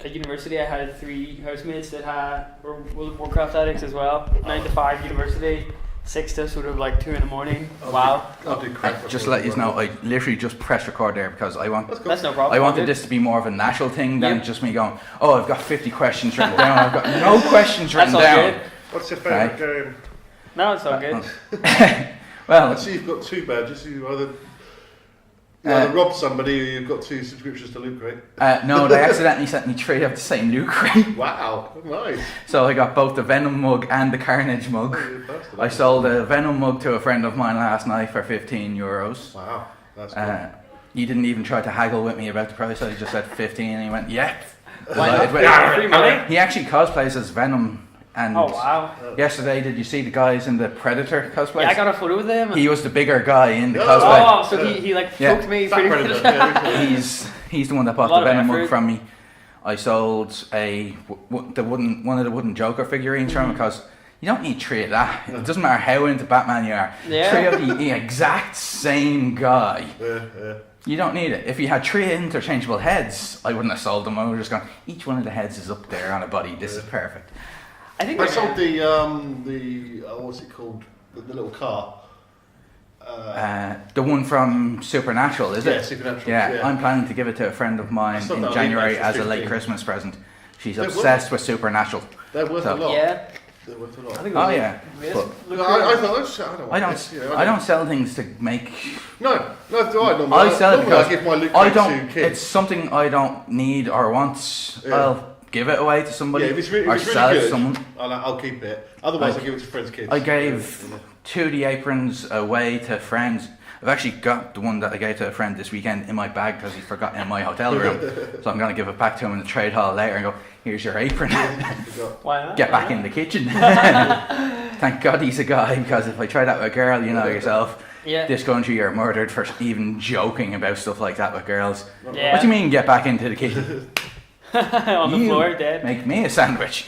at university, I had 3 housemates that were Warcraft addicts as well. 9 to 5 university, 6 to sort of like 2 in the morning. Wow. I'll do crap. Just to let you know, I literally just pressed record there because I want. That's no problem. I wanted this to be more of a natural thing than just me going, oh, I've got 50 questions written down. I've got no questions written down. Good. What's your favourite game? No, it's all good. Well, I see you've got 2 badges. You either robbed somebody or you've got 2 subscriptions to Loot Crate. no, they accidentally sent me 3 of the same Loot Crate. Wow, nice. So I got both the Venom mug and the Carnage mug. I sold a Venom mug to a friend of mine last night for €15. Wow, that's good. He didn't even try to haggle with me about the price. I just said 15 and he went, yeah. Free money? He actually cosplays as Venom. And oh wow! Yesterday, did you see the guys in the Predator cosplay? Yeah, I got a photo with them. He was the bigger guy in the cosplay. Oh, so he like poked me pretty much. He's the one that bought the Venom mug from me. I sold one of the wooden Joker figurines from him because you don't need 3 of that. It doesn't matter how into Batman you are. Yeah. 3 of the exact same guy. You don't need it. If you had 3 interchangeable heads, I wouldn't have sold them. I would have just gone, each one of the heads is up there on a body. This is perfect. I sold the what's it called? The little car. The one from Supernatural, is it? Yeah, Supernatural. Yeah, I'm planning to give it to a friend of mine in January as a late Christmas present. She's obsessed with Supernatural. They're worth a lot. Yeah. They're worth a lot. I don't sell things to make. No, do I? Normally, I sell it because I give my Loot Crate to kids. It's something I don't need or want. Yeah. I'll give it away to somebody if it's really sell it good, to someone. I'll keep it. Otherwise, I'll give it to friends' kids. I gave 2 of the aprons away to friends. I've actually got the one that I gave to a friend this weekend in my bag because he forgot it in my hotel room. So I'm going to give it back to him in the trade hall later and go, here's your apron. Why not? Get back in the kitchen. Thank God he's a guy, because if I try that with a girl, you know yourself. Yeah. This country, you're murdered for even joking about stuff like that with girls. Yeah. What do you mean get back into the kitchen? On the floor, dead. Make me a sandwich.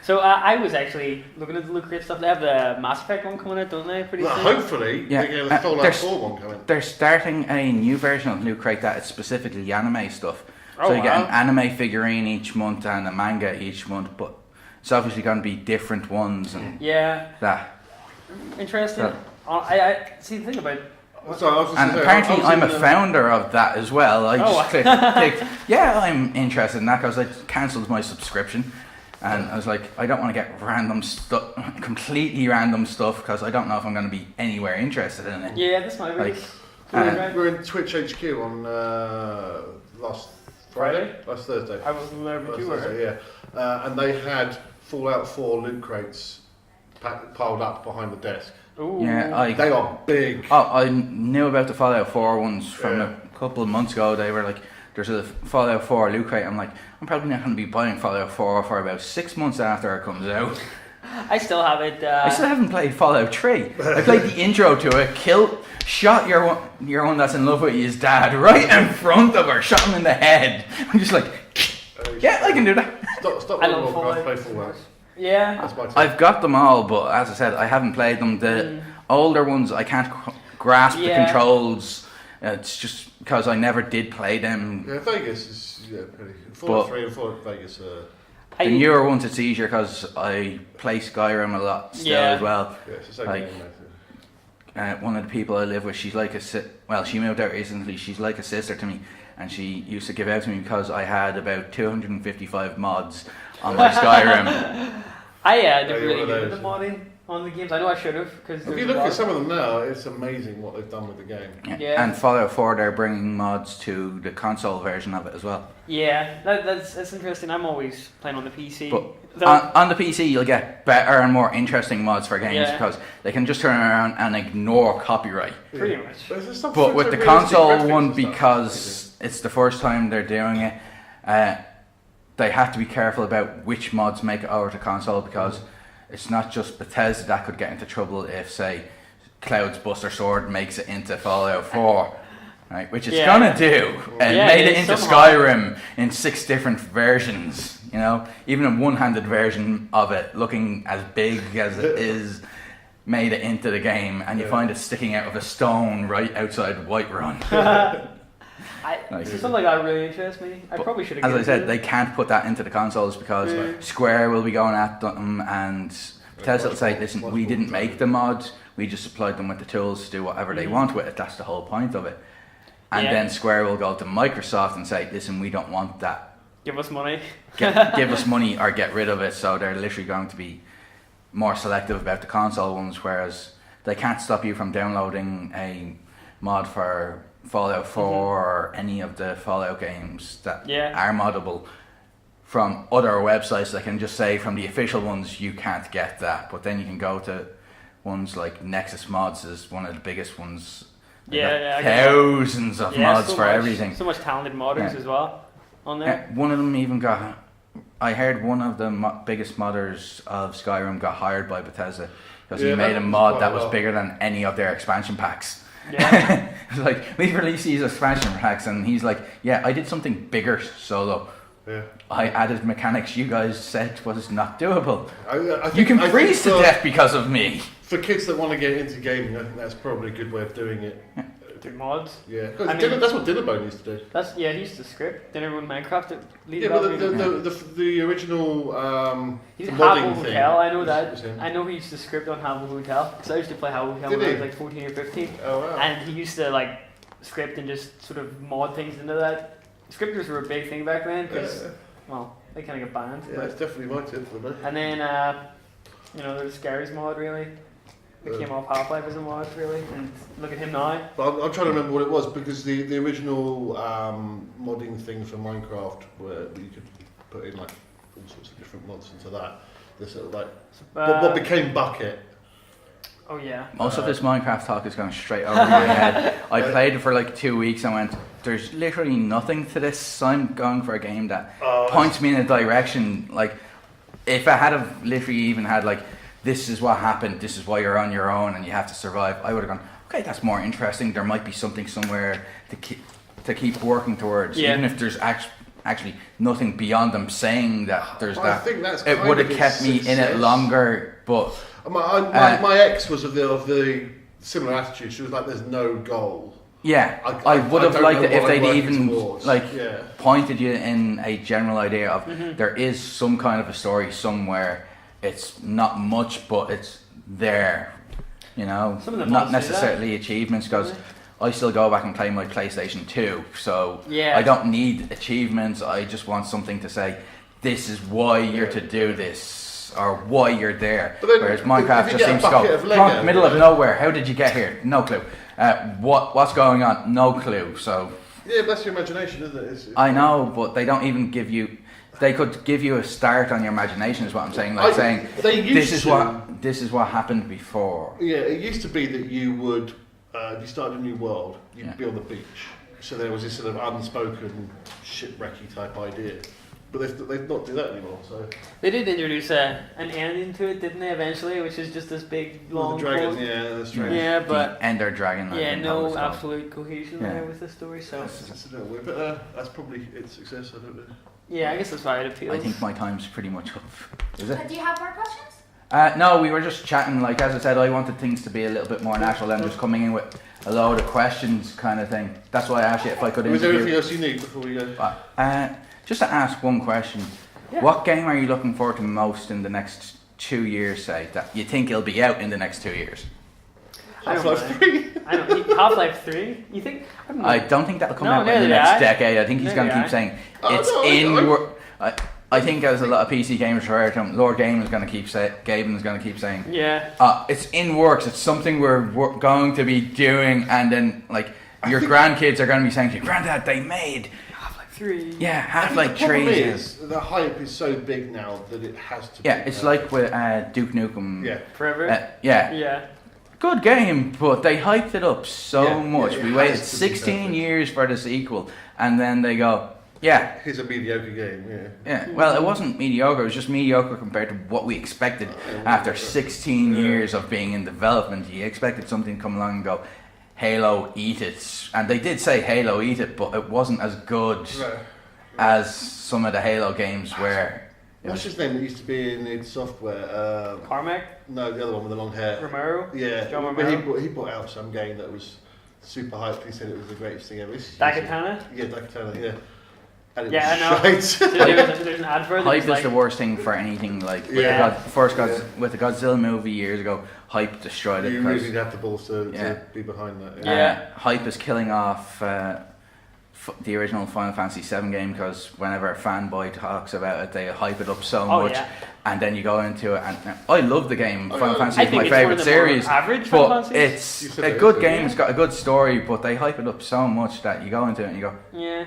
So I was actually looking at the Loot Crate stuff. They have the Mass Effect one coming out, don't they? Pretty soon. Hopefully, yeah. They're going to Fallout 4 one coming. They're starting a new version of Loot Crate that is specifically anime stuff. Oh, so you get an anime figurine each month and a manga each month, but it's obviously going to be different ones and that. Interesting. I see the thing about. And apparently I'm a founder of that as well. I just clicked, yeah, I'm interested in that because I cancelled my subscription. And I was like, I don't want to get random stuff, completely random stuff, because I don't know if I'm going to be anywhere interested in it. Yeah, this might be. We're in Twitch HQ on last Thursday. I wasn't there, but you were. Yeah. And they had Fallout 4 Loot Crates piled up behind the desk. Ooh. Yeah, they are big. Oh, I knew about the Fallout 4 ones from a couple of months ago. They were like, there's a Fallout 4 Loot Crate. I'm like, I'm probably not going to be buying Fallout 4 for about 6 months after it comes out. I still have it. I still haven't played Fallout 3. I played the intro to it, shot your one that's in love with his dad right in front of her, shot him in the head. I'm just like, yeah, I can do that. Stop I love Fallout. Yeah. I've got them all, but as I said, I haven't played them. The older ones, I can't grasp the controls. It's just because I never did play them. Yeah, Vegas is pretty. Fallout 3 and Fallout Vegas. The newer ones, it's easier because I play Skyrim a lot still as well. Yeah, it's the same game, one of the people I live with, she's like she moved out recently. She's like a sister to me, and she used to give out to me because I had about 255 mods on my Skyrim. I didn't really do the modding on the games. I know I should have. If you look at some of them now, it's amazing what they've done with the game. Yeah. And Fallout 4, they're bringing mods to the console version of it as well. Yeah, that's interesting. I'm always playing on the PC. But on the PC, you'll get better and more interesting mods for games because they can just turn around and ignore copyright. Pretty much. But with the console one, because it's the first time they're doing it, they have to be careful about which mods make it over to console because it's not just Bethesda that could get into trouble if, say, Cloud's Buster Sword makes it into Fallout 4, right? Which it's gonna do, and made it into Skyrim in 6 different versions. You know, even a one-handed version of it, looking as big as it is, made it into the game, and you find it sticking out of a stone right outside Whiterun. Like, something like that really interests me. I probably should have. As I said, they can't put that into the consoles because Square will be going at them, and Bethesda will say, "Listen, we didn't make the mod. We just supplied them with the tools to do whatever they want with it. That's the whole point of it." And then Square will go to Microsoft and say, "Listen, we don't want that. Give us money. Give us money or get rid of it." So they're literally going to be more selective about the console ones, whereas they can't stop you from downloading a mod for Fallout 4 or any of the Fallout games that are moddable from other websites. They can just say from the official ones you can't get that, but then you can go to ones like Nexus Mods is one of the biggest ones. Thousands of mods for everything. So much talented modders as well on there. One of them even got. I heard one of the biggest modders of Skyrim got hired by Bethesda because he made a mod that was bigger than any of their expansion packs. Yeah. It's like, we've released these expansion packs, and he's like, "Yeah, I did something bigger solo. Yeah. I added mechanics you guys said was not doable. You can freeze to death because of me." For kids that want to get into gaming, I think that's probably a good way of doing it. Do mods. Yeah, that's what Dinnerbone used to do. He used to script. Didn't everyone Minecraft it? The original Habbo thing. Hotel. I know that. I know he used to script on Habbo Hotel because I used to play Habbo Hotel when I was like 14 or 15. Oh wow! And he used to like script and just sort of mod things into that. Scripters were a big thing back then because they kind of got banned. Yeah, it's definitely my tip for me. And then there's Gary's mod really. It came off Half-Life as a mod, really, and look at him now. But I'm trying to remember what it was because the original modding thing for Minecraft, where you could put in like all sorts of different mods into that. This sort of like what became Bucket. Oh yeah. Most of this Minecraft talk is going straight over my head. I played it for like 2 weeks and went, "There's literally nothing to this. I'm going for a game that points me in a direction." Like, if I had have literally even had like, "This is what happened, this is why you're on your own and you have to survive," I would have gone, "Okay, that's more interesting. There might be something somewhere to keep working towards." Even if there's actually nothing beyond them saying that there's that. I think that's it would have kept me in it longer, but my ex was of the similar attitude. She was like, "There's no goal." Yeah, I would have liked it if they'd even pointed you in a general idea of there is some kind of a story somewhere. It's not much, but it's there, not necessarily achievements, because I still go back and play my PlayStation 2, so I don't need achievements. I just want something to say, this is why you're to do this, or why you're there. Whereas Minecraft just seems to go, middle of nowhere, how did you get here? No clue. What's going on? No clue. So yeah, that's your imagination, isn't it? I know, but they don't even give you. They could give you a start on your imagination, is what I'm saying. Like this is what happened before. Yeah, it used to be that you would, if you started a new world, you'd be on the beach. So there was this sort of unspoken shipwrecky type idea. But they've not do that anymore. So they did introduce an ending to it, didn't they? Eventually, which is just this big long. The dragon, that's true. Yeah, but the Ender Dragon. No absolute cohesion there with the story. So that's a little weird, but that's probably its success. I don't know. Yeah, I guess that's why it appeals. I think my time's pretty much up. Is it? Do you have more questions? No, we were just chatting. Like, as I said, I wanted things to be a little bit more natural than just coming in with a load of questions kind of thing. That's why I asked you if I could interview. Was there anything else you need before we go? Just to ask one question. Yeah. What game are you looking forward to most in the next 2 years, say, that you think it'll be out in the next 2 years? Half-Life 3? Half-Life 3? You think? I don't think that'll come out in the next decade. I think he's going to keep saying I think as a lot of PC gamers refer to him, Lord Gaben is going to keep saying, it's in works. It's something we're going to be doing, and then like your grandkids are going to be saying to you, "Granddad, they made Half-Life 3." Yeah, Half-Life 3. The problem is the hype is so big now that it has to. Yeah, it's like with Duke Nukem. Yeah, Forever. Yeah. Good game, but they hyped it up so much. We waited 16 years for the sequel, and then they go, here's a mediocre game, Yeah, well, it wasn't mediocre, it was just mediocre compared to what we expected after 16 years of being in development. You expected something to come along and go, Halo, eat it. And they did say Halo, eat it, but it wasn't as good as some of the Halo games were. What's his name that used to be in id Software? Carmack? No, the other one with the long hair. Romero? Yeah, John Romero? He brought out some game that was super hyped. He said it was the greatest thing ever. Daikatana? Yeah, Daikatana, yeah. And it Yeah, I know. was shite. There's an advert. Hype that's is the worst thing for anything. Like Yeah. with the Godzilla movie years ago, hype destroyed it. You because, really have the balls to Yeah. be behind that. Yeah. hype is killing off the original Final Fantasy VII game, because whenever a fanboy talks about it, they hype it up so Oh, much, yeah. and then you go into it. And I love the game. Final Fantasy I is think my it's one favorite of the more series. average Final But Fantasies. it's You said a it good is, game. yeah. It's got a good story, but they hype it up so much that you go into it and you go, Yeah,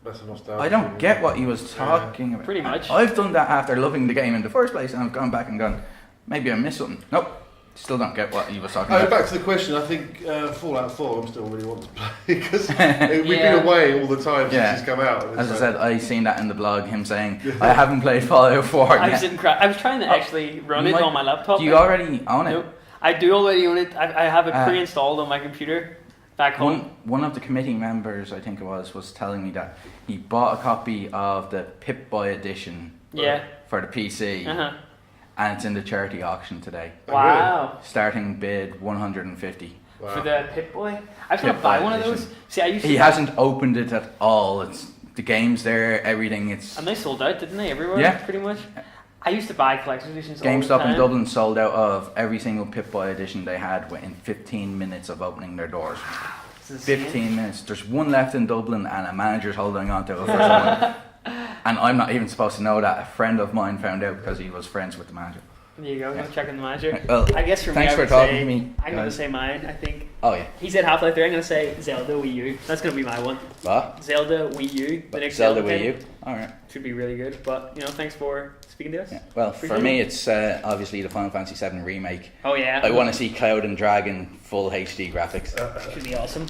That's a nostalgia. I don't get what he was talking about. pretty much. I've done that after loving the game in the first place, and I've gone back and gone, maybe I missed something. Nope, still don't get what he was talking about. Back to the question, I think Fallout 4 I'm still really want to play because we've Yeah. been away all the time Yeah. since it's come out. and As I it's said, I seen that in the blog, him saying, I haven't played Fallout 4 I was, yet. I was trying to actually run You it might- on my laptop. Do you already own it? Nope. I do already own it. I have it Uh, pre-installed on my computer back home. One of the committee members, I think it was telling me that he bought a copy of the Pip-Boy edition Yeah. for the PC, Uh-huh. and it's in the charity auction today. Oh, Wow. Starting bid 150. Wow. For the Pip-Boy? I was going to Pip-Boy buy one of edition. those. See, I used to He buy- hasn't opened it at all. It's the game's there, everything. It's And they sold out, didn't they? Everywhere, Yeah. pretty much. I used to buy collector's editions all the GameStop time. in Dublin sold out of every single Pip-Boy edition they had within 15 minutes of opening their doors. It's insane. 15 minutes. There's one left in Dublin, and a manager's holding on to it for someone. And I'm not even supposed to know that. A friend of mine found out because he was friends with the manager. There you go. Yeah. Go check on the manager. Well, I guess for thanks me, I for would talking say, to me, I'm going to guys. say mine, I think. Oh yeah. He said Half-Life 3. I'm going to say Zelda Wii U. That's going to be my one. What? Zelda Wii U. The next Zelda game. Wii U. All right. Should be really good. But, thanks for speaking to us. Yeah. Well, for Appreciate me, it. it's obviously the Final Fantasy VII remake. Oh, yeah. I want to see Cloud and Dragon full HD graphics. Should be awesome.